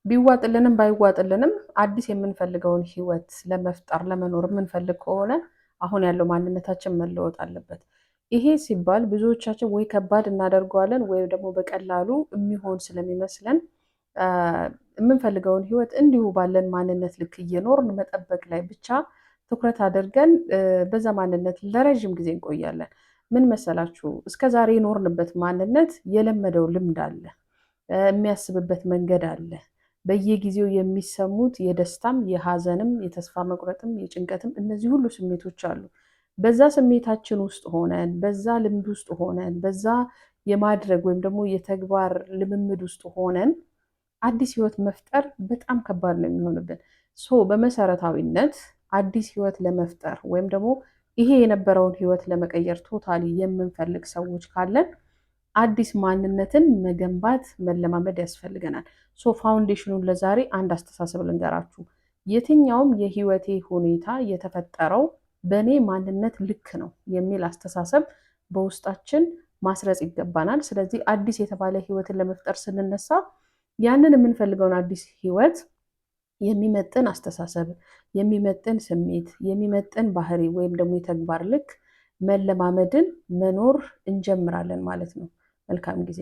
ቢዋጥልንም ባይዋጥልንም አዲስ የምንፈልገውን ህይወት ለመፍጠር ለመኖር የምንፈልግ ከሆነ አሁን ያለው ማንነታችን መለወጥ አለበት። ይሄ ሲባል ብዙዎቻችን ወይ ከባድ እናደርገዋለን ወይ ደግሞ በቀላሉ የሚሆን ስለሚመስለን የምንፈልገውን ህይወት እንዲሁ ባለን ማንነት ልክ እየኖርን መጠበቅ ላይ ብቻ ትኩረት አድርገን በዛ ማንነት ለረጅም ጊዜ እንቆያለን። ምን መሰላችሁ? እስከዛሬ የኖርንበት ማንነት የለመደው ልምድ አለ፣ የሚያስብበት መንገድ አለ። በየጊዜው የሚሰሙት የደስታም የሀዘንም የተስፋ መቁረጥም የጭንቀትም እነዚህ ሁሉ ስሜቶች አሉ። በዛ ስሜታችን ውስጥ ሆነን በዛ ልምድ ውስጥ ሆነን በዛ የማድረግ ወይም ደግሞ የተግባር ልምምድ ውስጥ ሆነን አዲስ ህይወት መፍጠር በጣም ከባድ ነው የሚሆንብን። በመሰረታዊነት አዲስ ህይወት ለመፍጠር ወይም ደግሞ ይሄ የነበረውን ህይወት ለመቀየር ቶታሊ የምንፈልግ ሰዎች ካለን አዲስ ማንነትን መገንባት መለማመድ ያስፈልገናል። ፋውንዴሽኑን ለዛሬ አንድ አስተሳሰብ ልንገራችሁ። የትኛውም የህይወቴ ሁኔታ የተፈጠረው በእኔ ማንነት ልክ ነው የሚል አስተሳሰብ በውስጣችን ማስረጽ ይገባናል። ስለዚህ አዲስ የተባለ ህይወትን ለመፍጠር ስንነሳ ያንን የምንፈልገውን አዲስ ህይወት የሚመጥን አስተሳሰብ፣ የሚመጥን ስሜት፣ የሚመጥን ባህሪ ወይም ደግሞ የተግባር ልክ መለማመድን መኖር እንጀምራለን ማለት ነው። መልካም ጊዜ